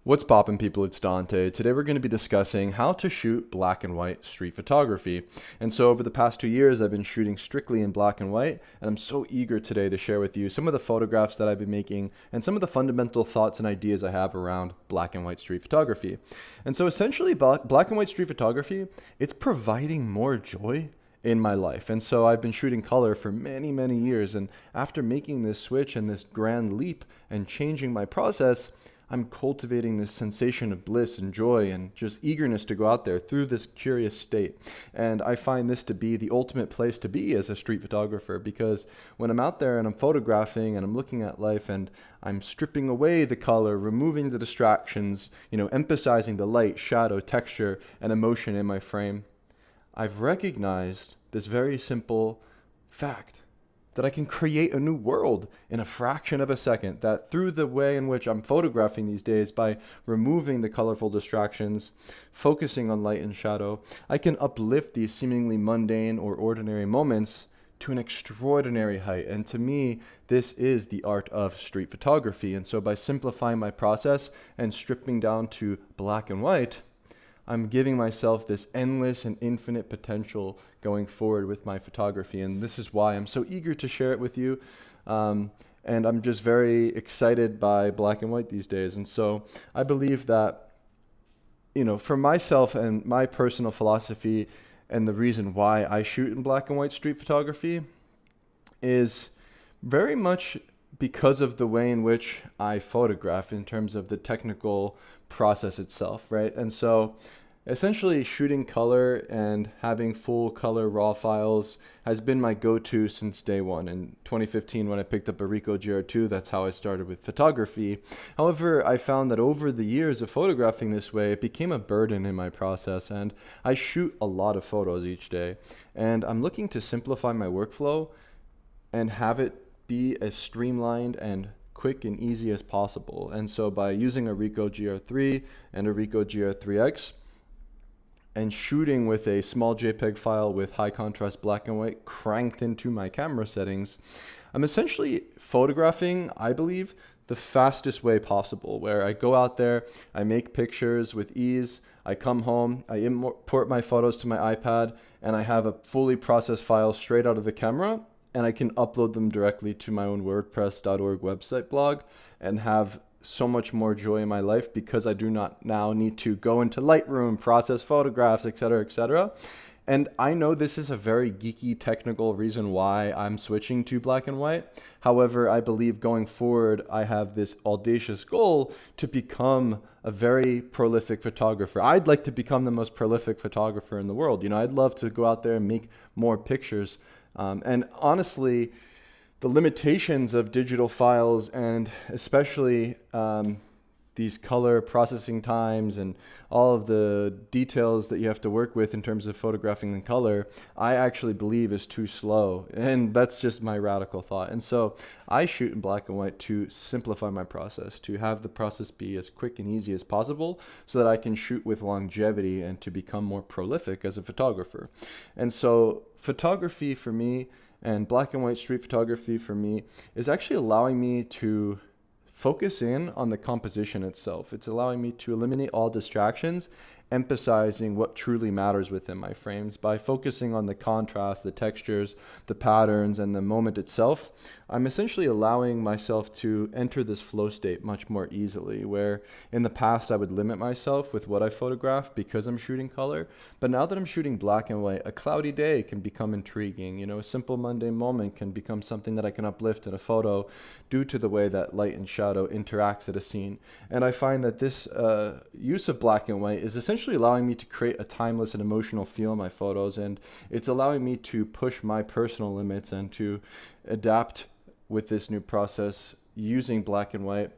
What's poppin', people? It's Dante. Today we're going to be discussing how to shoot black and white street photography. And so over the past 2 years, I've been shooting strictly in black and white, and I'm so eager today to share with you some of the photographs that I've been making and some of the fundamental thoughts and ideas I have around black and white street photography. And so essentially, black and white street photography, it's providing more joy in my life. And so I've been shooting color for many years, and after making this switch and this grand leap and changing my process, I'm cultivating this sensation of bliss and joy and just eagerness to go out there through this curious state. And I find this to be the ultimate place to be as a street photographer, because when I'm out there and I'm photographing and I'm looking at life and I'm stripping away the color, removing the distractions, emphasizing the light, shadow, texture, and emotion in my frame, I've recognized this very simple fact that I can create a new world in a fraction of a second, that through the way in which I'm photographing these days, by removing the colorful distractions, focusing on light and shadow, I can uplift these seemingly mundane or ordinary moments to an extraordinary height. And to me, this is the art of street photography. And so by simplifying my process and stripping down to black and white, I'm giving myself this endless and infinite potential going forward with my photography. And this is why I'm so eager to share it with you. And I'm just very excited by black and white these days. And so I believe that, for myself and my personal philosophy, and the reason why I shoot in black and white street photography is very much because of the way in which I photograph in terms of the technical process itself, right? And so essentially shooting color and having full color raw files has been my go-to since day one. In 2015, when I picked up a Ricoh GR2, that's how I started with photography. However, I found that over the years of photographing this way, it became a burden in my process, and I shoot a lot of photos each day. And I'm looking to simplify my workflow and have it be as streamlined and quick and easy as possible. And so by using a Ricoh GR3 and a Ricoh GR3X and shooting with a small JPEG file with high contrast black and white cranked into my camera settings, I'm essentially photographing, I believe, the fastest way possible, where I go out there, I make pictures with ease, I come home, I import my photos to my iPad, and I have a fully processed file straight out of the camera, and I can upload them directly to my own WordPress.org website blog and have so much more joy in my life, because I do not now need to go into Lightroom, process photographs, etc., etc. And I know this is a very geeky technical reason why I'm switching to black and white. However, I believe going forward, I have this audacious goal to become a very prolific photographer. I'd like to become the most prolific photographer in the world. I'd love to go out there and make more pictures. And honestly, the limitations of digital files, and especially these color processing times and all of the details that you have to work with in terms of photographing in color, I actually believe is too slow. And that's just my radical thought. And so I shoot in black and white to simplify my process, to have the process be as quick and easy as possible so that I can shoot with longevity and to become more prolific as a photographer. And so photography for me, and black and white street photography for me, is actually allowing me to focus in on the composition itself. It's allowing me to eliminate all distractions, emphasizing what truly matters within my frames. By focusing on the contrast, the textures, the patterns, and the moment itself, I'm essentially allowing myself to enter this flow state much more easily, where in the past I would limit myself with what I photograph because I'm shooting color. But now that I'm shooting black and white, a cloudy day can become intriguing. A simple mundane moment can become something that I can uplift in a photo due to the way that light and shadow interacts at a scene. And I find that this use of black and white is essentially allowing me to create a timeless and emotional feel in my photos, and it's allowing me to push my personal limits and to adapt with this new process using black and white.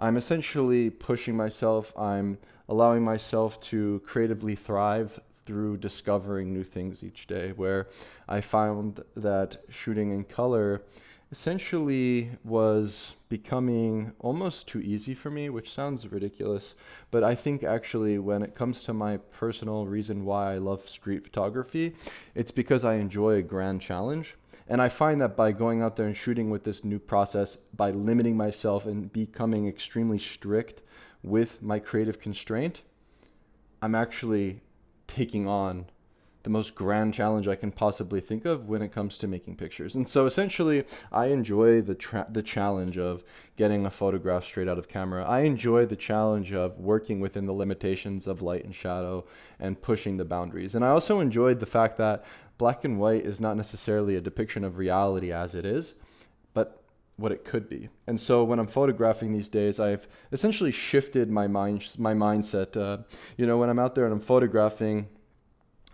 I'm essentially pushing myself. I'm allowing myself to creatively thrive through discovering new things each day, where I found that shooting in color essentially was becoming almost too easy for me, which sounds ridiculous, but I think actually when it comes to my personal reason why I love street photography, it's because I enjoy a grand challenge. And I find that by going out there and shooting with this new process, by limiting myself and becoming extremely strict with my creative constraint, I'm actually taking on the most grand challenge I can possibly think of when it comes to making pictures. And so essentially, I enjoy the challenge of getting a photograph straight out of camera. I enjoy the challenge of working within the limitations of light and shadow and pushing the boundaries. And I also enjoyed the fact that black and white is not necessarily a depiction of reality as it is, but what it could be. And so when I'm photographing these days, I've essentially shifted my mindset. When I'm out there and I'm photographing,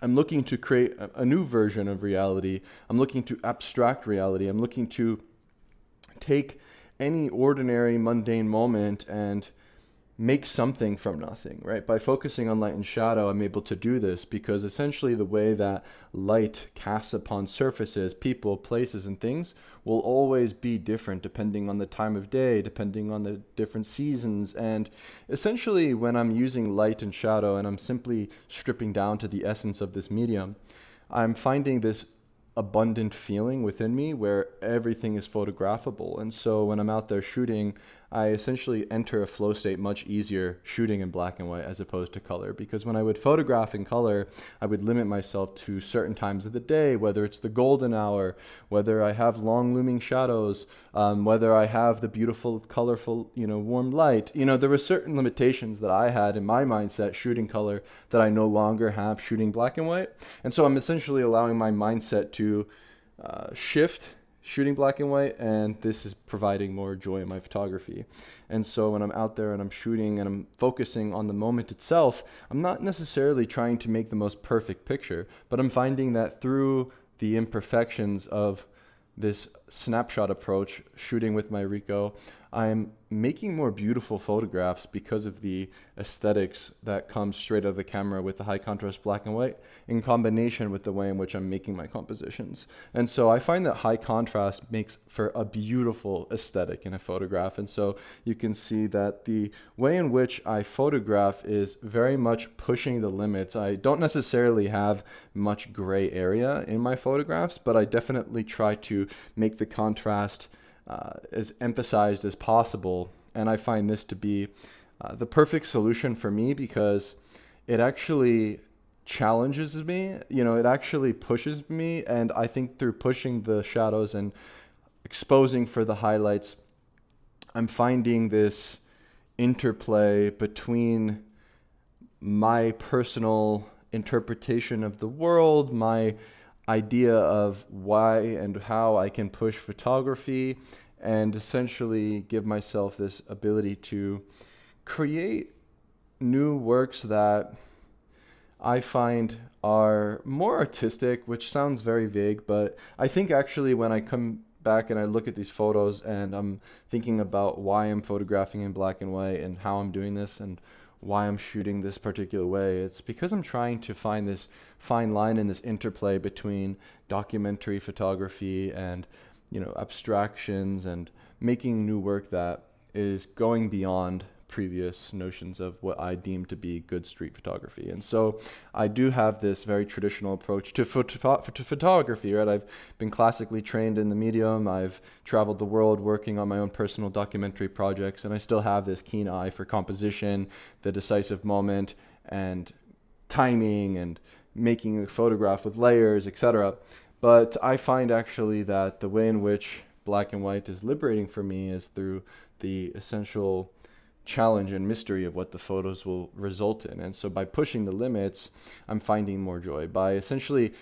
I'm looking to create a new version of reality. I'm looking to abstract reality. I'm looking to take any ordinary, mundane moment and make something from nothing, right? By focusing on light and shadow, I'm able to do this because essentially the way that light casts upon surfaces, people, places, and things will always be different depending on the time of day, depending on the different seasons. And essentially when I'm using light and shadow and I'm simply stripping down to the essence of this medium, I'm finding this abundant feeling within me where everything is photographable. And so when I'm out there shooting, I essentially enter a flow state much easier shooting in black and white as opposed to color, because when I would photograph in color, I would limit myself to certain times of the day, whether it's the golden hour, whether I have long looming shadows, whether I have the beautiful, colorful, warm light. There were certain limitations that I had in my mindset shooting color that I no longer have shooting black and white. And so I'm essentially allowing my mindset to shift shooting black and white, and this is providing more joy in my photography. And so when I'm out there and I'm shooting and I'm focusing on the moment itself, I'm not necessarily trying to make the most perfect picture, but I'm finding that through the imperfections of this snapshot approach, shooting with my Ricoh, I'm making more beautiful photographs because of the aesthetics that comes straight out of the camera with the high contrast black and white in combination with the way in which I'm making my compositions. And so I find that high contrast makes for a beautiful aesthetic in a photograph. And so you can see that the way in which I photograph is very much pushing the limits. I don't necessarily have much gray area in my photographs, but I definitely try to make the contrast as emphasized as possible. And I find this to be the perfect solution for me because it actually challenges me, it actually pushes me. And I think through pushing the shadows and exposing for the highlights, I'm finding this interplay between my personal interpretation of the world, my idea of why and how I can push photography, and essentially give myself this ability to create new works that I find are more artistic, which sounds very vague, but I think actually when I come back and I look at these photos and I'm thinking about why I'm photographing in black and white and how I'm doing this and why I'm shooting this particular way, it's because I'm trying to find this fine line and this interplay between documentary photography and abstractions and making new work that is going beyond previous notions of what I deem to be good street photography. And so I do have this very traditional approach to photography, right? I've been classically trained in the medium. I've traveled the world working on my own personal documentary projects, and I still have this keen eye for composition, the decisive moment, and timing, and making a photograph with layers, etc. But I find actually that the way in which black and white is liberating for me is through the essential challenge and mystery of what the photos will result in. And so by pushing the limits, I'm finding more joy. By essentially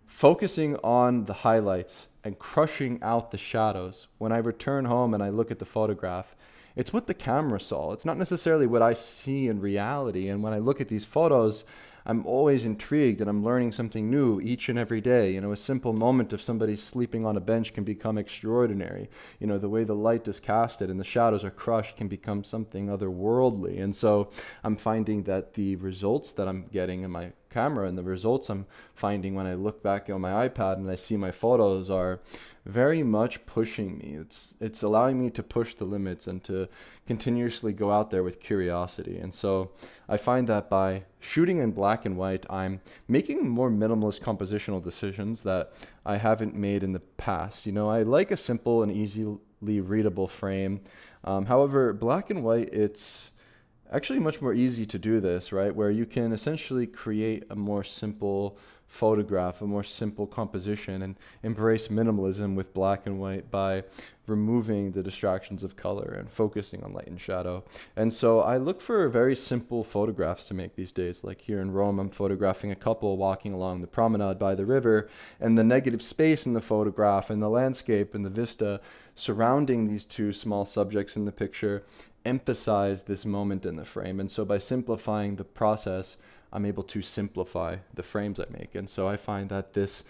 focusing on the highlights and crushing out the shadows, when I return home and I look at the photograph, it's what the camera saw. It's not necessarily what I see in reality. And when I look at these photos, I'm always intrigued and I'm learning something new each and every day. A simple moment of somebody sleeping on a bench can become extraordinary. The way the light is casted and the shadows are crushed can become something otherworldly. And so I'm finding that the results that I'm getting in my camera and the results I'm finding when I look back on my iPad and I see my photos are very much pushing me. It's allowing me to push the limits and to continuously go out there with curiosity. And so I find that by shooting in black and white, I'm making more minimalist compositional decisions that I haven't made in the past. I like a simple and easily readable frame. However, black and white, it's actually much more easy to do this, right? Where you can essentially create a more simple photograph, a more simple composition, and embrace minimalism with black and white by removing the distractions of color and focusing on light and shadow. And so I look for very simple photographs to make these days. Like here in Rome, I'm photographing a couple walking along the promenade by the river, and the negative space in the photograph and the landscape and the vista surrounding these two small subjects in the picture emphasize this moment in the frame. And so by simplifying the process, I'm able to simplify the frames I make. And so I find that this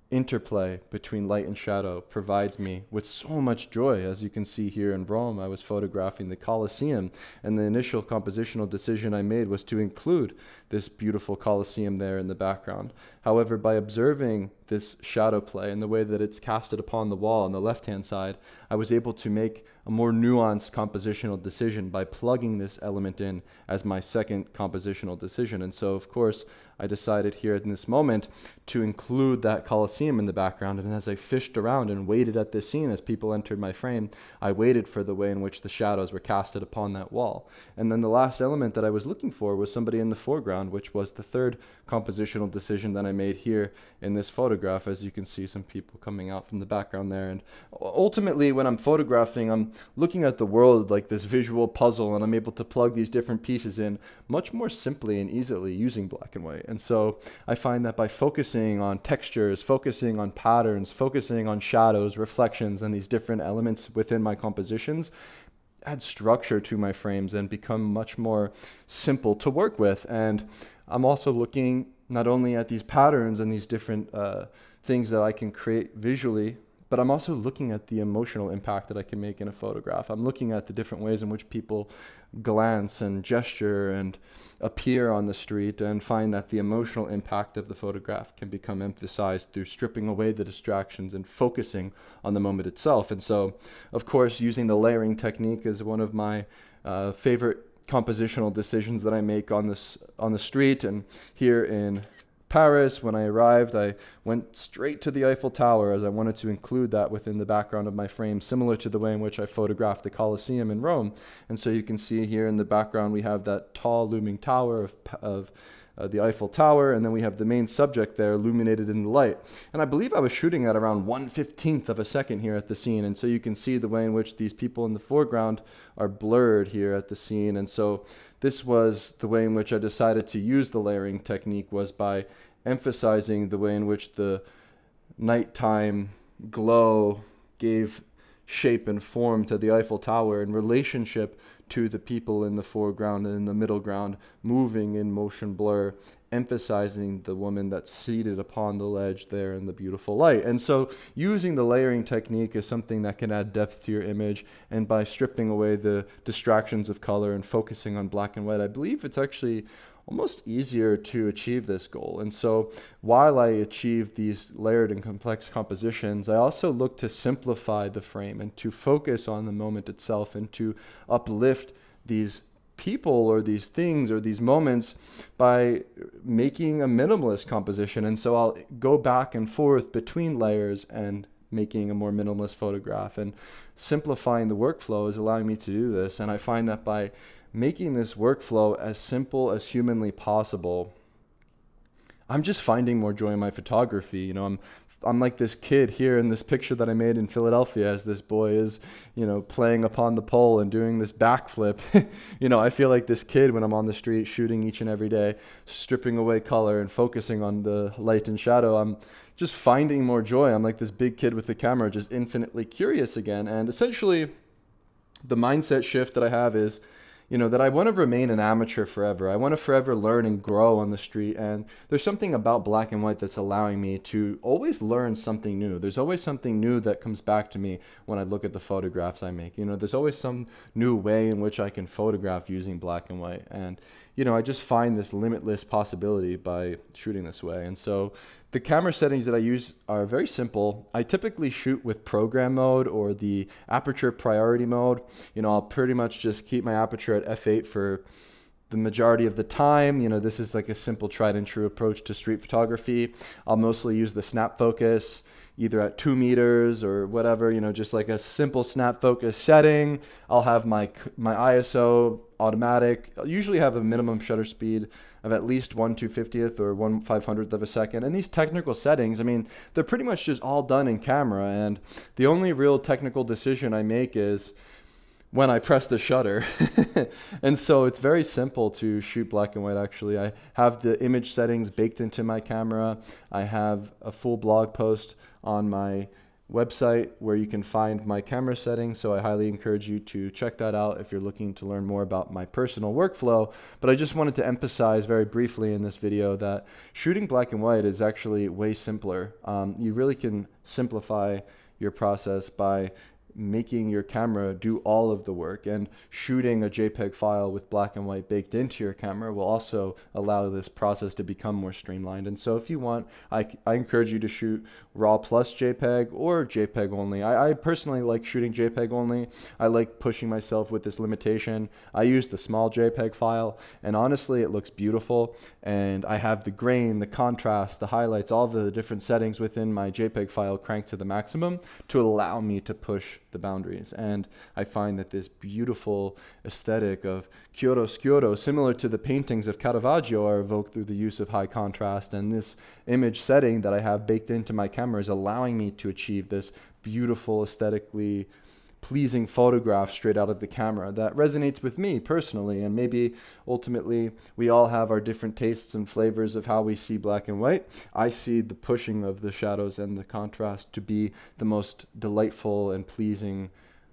interplay between light and shadow provides me with so much joy. As you can see here in Rome, I was photographing the Colosseum, and the initial compositional decision I made was to include this beautiful Colosseum there in the background. However, by observing this shadow play and the way that it's casted upon the wall on the left-hand side, I was able to make a more nuanced compositional decision by plugging this element in as my second compositional decision. And so, of course, I decided here in this moment to include that Colosseum in the background. And as I fished around and waited at this scene as people entered my frame, I waited for the way in which the shadows were casted upon that wall. And then the last element that I was looking for was somebody in the foreground, which was the third compositional decision that I made here in this photograph. As you can see, some people coming out from the background there. And ultimately, when I'm photographing, I'm looking at the world like this visual puzzle, and I'm able to plug these different pieces in much more simply and easily using black and white. And so I find that by focusing on textures, focusing on patterns, focusing on shadows, reflections, and these different elements within my compositions, add structure to my frames and become much more simple to work with. And I'm also looking not only at these patterns and these different things that I can create visually, but I'm also looking at the emotional impact that I can make in a photograph. I'm looking at the different ways in which people glance and gesture and appear on the street, and find that the emotional impact of the photograph can become emphasized through stripping away the distractions and focusing on the moment itself. And so, of course, using the layering technique is one of my favorite compositional decisions that I make on the street. And here in Paris, when I arrived, I went straight to the Eiffel Tower, as I wanted to include that within the background of my frame, similar to the way in which I photographed the Colosseum in Rome. And so you can see here in the background, we have that tall looming tower of the Eiffel Tower, and then we have the main subject there illuminated in the light. And I believe I was shooting at around 1/15 of a second here at the scene, and so you can see the way in which these people in the foreground are blurred here at the scene. And so this was the way in which I decided to use the layering technique, was by emphasizing the way in which the nighttime glow gave shape and form to the Eiffel Tower in relationship to the people in the foreground and in the middle ground moving in motion blur, emphasizing the woman that's seated upon the ledge there in the beautiful light. And so using the layering technique is something that can add depth to your image, and by stripping away the distractions of color and focusing on black and white, I believe it's actually almost easier to achieve this goal. And so while I achieve these layered and complex compositions, I also look to simplify the frame and to focus on the moment itself, and to uplift these people or these things or these moments by making a minimalist composition. And so I'll go back and forth between layers and making a more minimalist photograph, and simplifying the workflow is allowing me to do this. And I find that by making this workflow as simple as humanly possible, I'm just finding more joy in my photography. You know, I'm like this kid here in this picture that I made in Philadelphia, as this boy is, you know, playing upon the pole and doing this backflip. You know, I feel like this kid when I'm on the street shooting each and every day, stripping away color and focusing on the light and shadow. I'm just finding more joy. I'm like this big kid with the camera, just infinitely curious again. And essentially, the mindset shift that I have is, you know, that I want to remain an amateur forever. I want to forever learn and grow on the street. And there's something about black and white that's allowing me to always learn something new. There's always something new that comes back to me when I look at the photographs I make. You know, there's always some new way in which I can photograph using black and white. And, you know, I just find this limitless possibility by shooting this way. And so the camera settings that I use are very simple. I typically shoot with program mode or the aperture priority mode. You know, I'll pretty much just keep my aperture at f8 for the majority of the time, you know, this is like a simple tried and true approach to street photography. I'll mostly use the snap focus, either at 2 meters or whatever, you know, just like a simple snap focus setting. I'll have my ISO automatic. I'll usually have a minimum shutter speed of at least 1/250th or 1/500th of a second. And these technical settings, I mean, they're pretty much just all done in camera. And the only real technical decision I make is when I press the shutter. And so it's very simple to shoot black and white. Actually, I have the image settings baked into my camera. I have a full blog post on my website where you can find my camera settings, so I highly encourage you to check that out if you're looking to learn more about my personal workflow. But I just wanted to emphasize very briefly in this video that shooting black and white is actually way simpler. You really can simplify your process by making your camera do all of the work, and shooting a JPEG file with black and white baked into your camera will also allow this process to become more streamlined. And so if you want, I encourage you to shoot RAW plus JPEG or JPEG only. I personally like shooting JPEG only. I like pushing myself with this limitation. I use the small JPEG file, and honestly it looks beautiful, and I have the grain, the contrast, the highlights, all the different settings within my JPEG file cranked to the maximum to allow me to push the boundaries. And I find that this beautiful aesthetic of chiaroscuro, similar to the paintings of Caravaggio, are evoked through the use of high contrast, and this image setting that I have baked into my camera is allowing me to achieve this beautiful, aesthetically pleasing photograph straight out of the camera that resonates with me personally. And maybe ultimately we all have our different tastes and flavors of how we see black and white. I see the pushing of the shadows and the contrast to be the most delightful and pleasing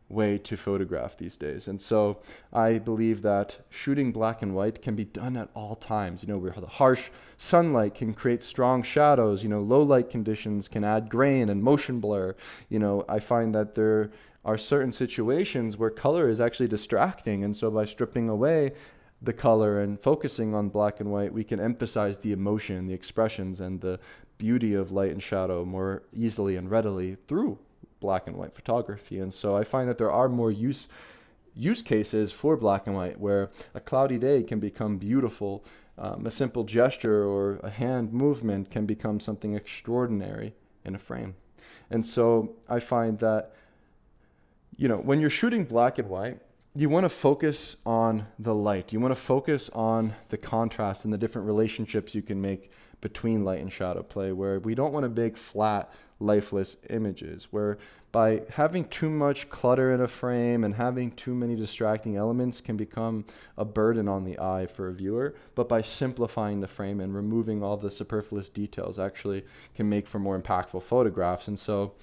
way to photograph these days. And so I believe that shooting black and white can be done at all times, you know, where the harsh sunlight can create strong shadows, you know, low light conditions can add grain and motion blur. You know, I find that there are certain situations where color is actually distracting, and so by stripping away the color and focusing on black and white, we can emphasize the emotion, the expressions, and the beauty of light and shadow more easily and readily through black and white photography. And so I find that there are more use cases for black and white where a cloudy day can become beautiful. A simple gesture or a hand movement can become something extraordinary in a frame. And so I find that, you know, when you're shooting black and white, you want to focus on the light. You want to focus on the contrast and the different relationships you can make between light and shadow play, where we don't want to make flat, lifeless images, where by having too much clutter in a frame and having too many distracting elements can become a burden on the eye for a viewer. But by simplifying the frame and removing all the superfluous details actually can make for more impactful photographs. And so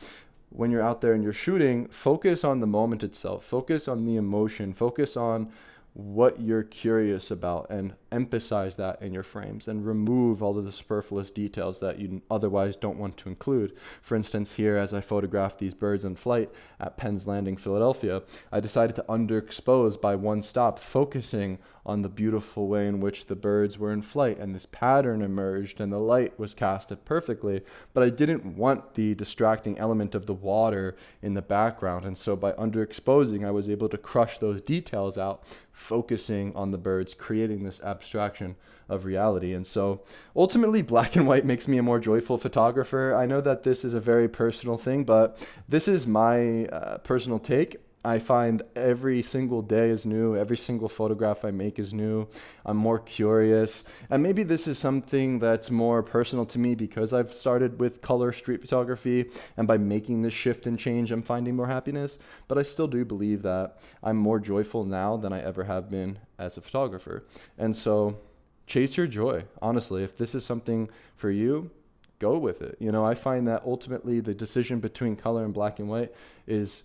when you're out there and you're shooting, focus on the moment itself, focus on the emotion, focus on what you're curious about, and emphasize that in your frames, and remove all of the superfluous details that you otherwise don't want to include. For instance, here as I photographed these birds in flight at Penn's Landing, Philadelphia, I decided to underexpose by one stop, focusing on the beautiful way in which the birds were in flight, and this pattern emerged and the light was casted perfectly. But I didn't want the distracting element of the water in the background, and so by underexposing I was able to crush those details out, focusing on the birds, creating this abstraction of reality. And so ultimately black and white makes me a more joyful photographer. I know that this is a very personal thing, but this is my personal take. I find every single day is new. Every single photograph I make is new. I'm more curious. And maybe this is something that's more personal to me because I've started with color street photography, and by making this shift and change, I'm finding more happiness. But I still do believe that I'm more joyful now than I ever have been as a photographer. And so chase your joy. Honestly, if this is something for you, go with it. You know, I find that ultimately the decision between color and black and white is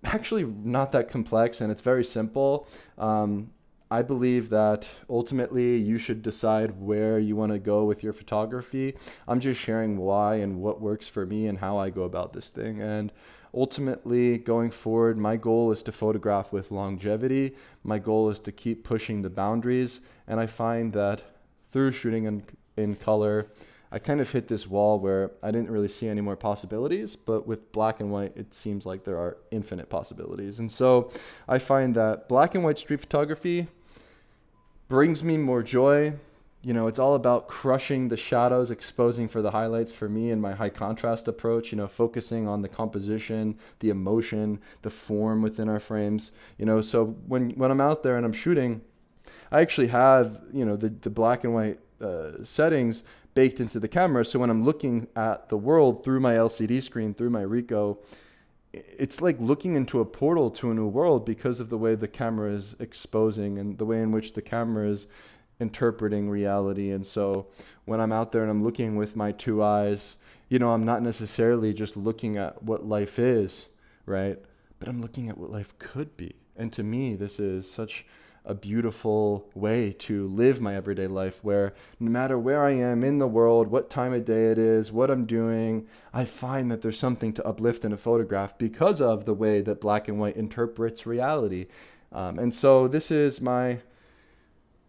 actually not that complex, and it's very simple. I believe that ultimately you should decide where you want to go with your photography. I'm just sharing why and what works for me and how I go about this thing. And ultimately, going forward, my goal is to photograph with longevity. My goal is to keep pushing the boundaries. And I find that through shooting in color, I kind of hit this wall where I didn't really see any more possibilities, but with black and white, it seems like there are infinite possibilities. And so I find that black and white street photography brings me more joy. You know, it's all about crushing the shadows, exposing for the highlights for me and my high contrast approach, you know, focusing on the composition, the emotion, the form within our frames. You know, so when I'm out there and I'm shooting, I actually have, you know, the black and white settings baked into the camera. So when I'm looking at the world through my LCD screen, through my Ricoh, it's like looking into a portal to a new world because of the way the camera is exposing and the way in which the camera is interpreting reality. And so when I'm out there and I'm looking with my two eyes, you know, I'm not necessarily just looking at what life is, right? But I'm looking at what life could be. And to me, this is such a beautiful way to live my everyday life, where no matter where I am in the world, what time of day it is, what I'm doing, I find that there's something to uplift in a photograph because of the way that black and white interprets reality. And so this is my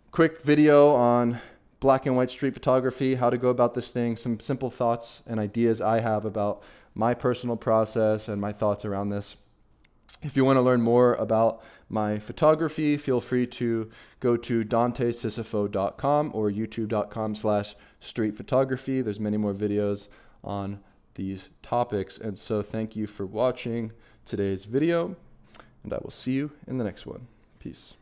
quick video on black and white street photography, how to go about this thing, some simple thoughts and ideas I have about my personal process and my thoughts around this. If you want to learn more about my photography, feel free to go to dantesisifo.com or youtube.com/streetphotography. There's many more videos on these topics. And so thank you for watching today's video, and I will see you in the next one. Peace.